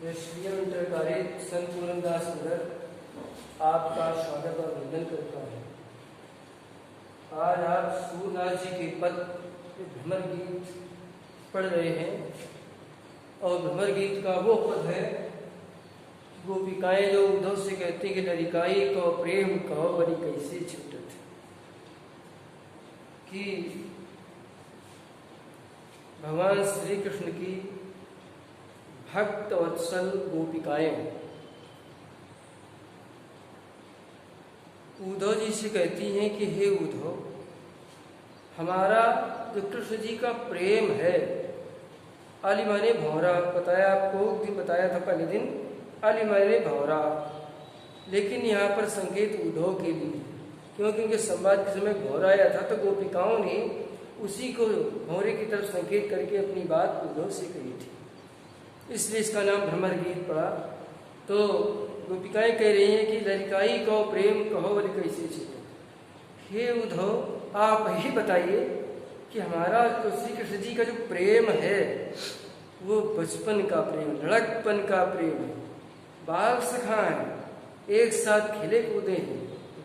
कार्य संत पूरनदास नगर आपका स्वागत और वंदन करता है। आज आप सूरदास जी के पद भ्रमर गीत पढ़ रहे हैं और भ्रमर गीत का वो पद है, गोपिकाएं जो उद्धव से कहती कि ललिकाई को प्रेम कहो बड़ी कैसे छूटत, कि भगवान श्री कृष्ण की भक्त वत्सल गोपिकाएं उद्धव जी से कहती हैं कि हे उद्धव, हमारा जो कृष्ण जी का प्रेम है, आली माने भौरा, बताया आपको, दिन बताया था पहले दिन, आली माने भौरा, लेकिन यहाँ पर संकेत उद्धव के लिए, क्योंकि उनके संवाद के समय भौरा आया था तो गोपिकाओं ने उसी को भौरे की तरफ संकेत करके अपनी बात उद्धव से कही थी, इसलिए इसका नाम भ्रमर गीत पड़ा। तो गोपिकाएं कह रही हैं कि ललिकाई को प्रेम कहो बड़ी कैसे छूटे। हे उद्धव, आप ही बताइए कि हमारा तो श्री कृष्ण जी का जो प्रेम है वो बचपन का प्रेम, लड़कपन का प्रेम है, बाल सखा है, एक साथ खेले कूदे हैं।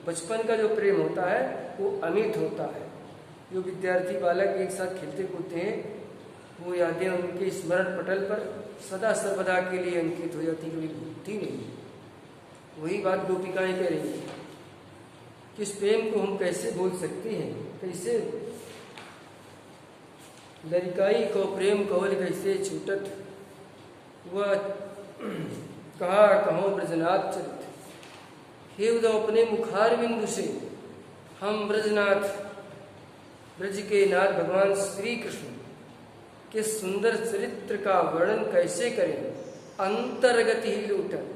बचपन का जो प्रेम होता है वो अमित होता है। जो विद्यार्थी बालक एक साथ खेलते कूदते हैं वो यादें उनके स्मरण पटल पर सदा सर्वदा के लिए अंकित हो जाती, कभी भूलती नहीं। वही बात गोपिकाएं कह रही हैं कि इस प्रेम को हम कैसे भूल सकते हैं, कैसे ललिकाई को प्रेम कवल कैसे छूटत, वह कहा कहो ब्रजनाथ चरित। हे उद्धव, अपने मुखार बिंदु से हम ब्रजनाथ, ब्रज के नाथ भगवान श्री कृष्ण के सुंदर चरित्र का वर्णन कैसे करें। अंतर्गति ही लूटत,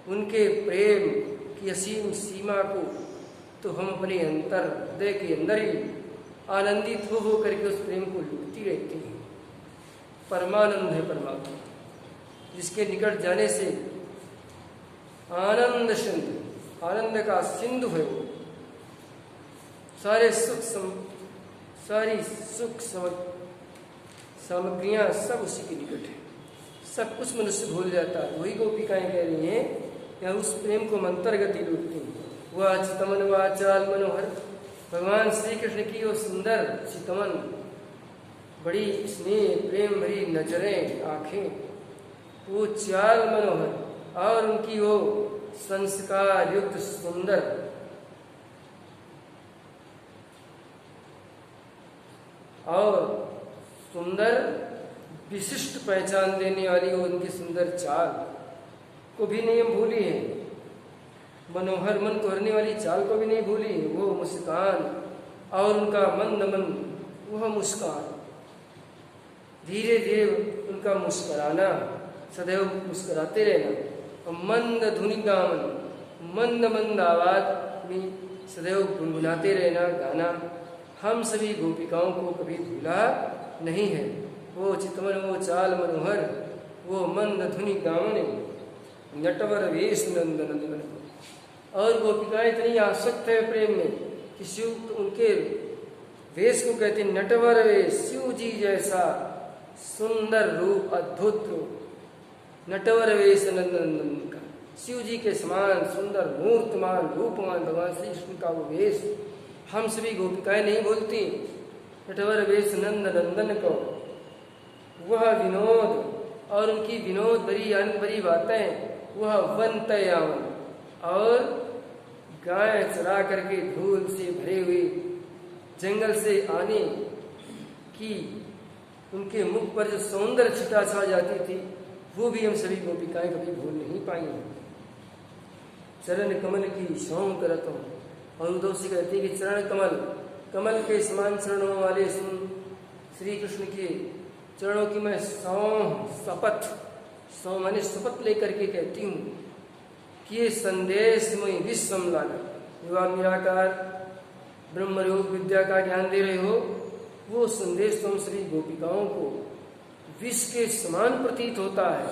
उनके प्रेम की असीम सीमा को तो हम अपने अंतर हृदय के अंदर ही आनंदित हो करके उस प्रेम को लूटती रहती हैं। परमानंद है परमात्मा, जिसके निकट जाने से आनंद सिंधु, आनंद का सिंधु है वो। सारे सारी सुख सामग्रियां सब उसी के निकट है, सब कुछ मनुष्य भूल जाता है। वही गोपिकाएं कह रही हैं या उस प्रेम को मंत्रगति लूटती हैं। वह चितमन वह चाल मनोहर, भगवान श्री कृष्ण की वो सुंदर चितमन, बड़ी स्नेह प्रेम भरी नजरें, आंखें, वो चाल मनोहर, और उनकी वो संस्कार युक्त सुंदर और सुंदर विशिष्ट पहचान देने वाली वो उनकी सुंदर चाल को भी नहीं हम भूली है। मनोहर, मन को हरने वाली चाल को भी नहीं भूली है। वो मुस्कान और उनका मंद मंद वह मुस्कान, धीरे धीरे उनका मुस्कराना, सदैव मुस्कराते रहना, और मंद धुनि गावन, मंद मंद आवाज में सदैव गुनगुनाते रहना, गाना, हम सभी गोपिकाओं को कभी भूला नहीं है। वो चितमन वो चाल मनोहर, वो मंद धुनि गावने, नटवर वेश नंद नंदन। और गोपिकाएं इतनी आसक्त है प्रेम में कि शिव उनके वेश को कहते हैं नटवर वेश, शिव जी जैसा सुंदर रूप, अद्भुत रूप, नटवर वेश नंदन का, शिव जी के समान सुंदर मूर्तमान रूपमान भगवान श्री कृष्ण का वो वेश हम सभी गोपिकाएं नहीं भूलती। नटवर वेश नंद नंदन को, वह विनोद और उनकी विनोद भरी आनंद भरी बातें, वह वन तयावन, और गाय चरा करके धूल से भरे हुए जंगल से आने की उनके मुख पर जो सौंदर्य छिटा छा जाती थी, वो भी हम सभी गोपिकाएं कभी भूल नहीं पाएंगे। चरण कमल की सौं करत हूं, और उद्धव से कहती कि चरण कमल, कमल के समान चरणों वाले श्री कृष्ण के चरणों की मैं शपथ, सौ माने शपथ लेकर के कहती हूँ कि ये संदेश में विश्वम लागा, जो आप निराकार ब्रह्मयोग विद्या का ज्ञान दे रहे हो, वो संदेश तुम श्री गोपिकाओं को विष के समान प्रतीत होता है।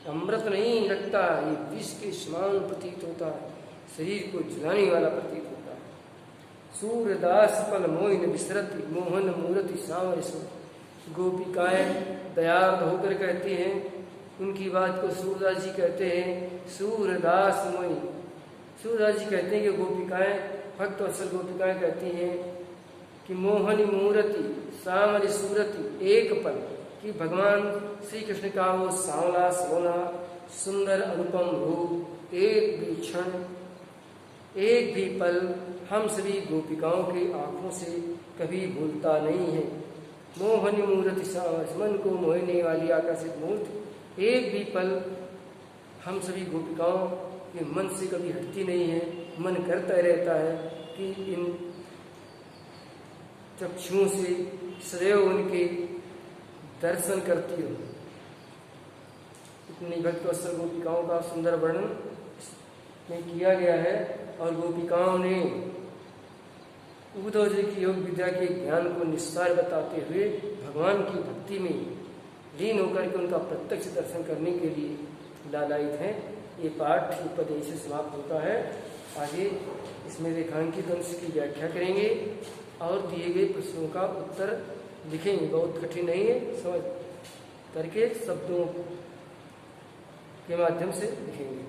अमृत नहीं लगता, ये विष के समान प्रतीत होता है, शरीर को जलाने वाला प्रतीत होता है। सूरदास पल मोइन विसरति, मोहन मूर्ति सांवर। गोपिकाएं दयार्द होकर कहती हैं उनकी बात को सूरदास जी कहते हैं सूरदास मोई। सूरदास जी कहते हैं कि गोपिकाएं, भक्त वत्सल गोपिकाएं कहती हैं कि मोहनी मूर्ति सामरी सूरति एक पल, कि भगवान श्री कृष्ण का वो सांवला सोना सुंदर अनुपम रूप एक भी क्षण, एक भी पल हम सभी गोपिकाओं की आंखों से कभी भूलता नहीं है। मोहनी मूर्ति सामरी, मन को मोहने वाली आकर्षित मूर्ति एक भी पल हम सभी गोपिकाओं के मन से कभी हटती नहीं है। मन करता रहता है कि इन चक्षुओं से सदैव उनके दर्शन करती हो। इतनी भक्त वत्सल गोपिकाओं का सुंदर वर्णन में किया गया है। और गोपिकाओं ने उद्धव जी की योग विद्या के ज्ञान को निस्सार बताते हुए भगवान की भक्ति में लीन होकर के उनका प्रत्यक्ष दर्शन करने के लिए लालायित हैं। ये पाठ पद यहीं से समाप्त होता है। आगे इसमें रेखांकित अंश की व्याख्या करेंगे और दिए गए प्रश्नों का उत्तर लिखेंगे। बहुत कठिन नहीं है, समझ करके शब्दों के माध्यम से लिखेंगे।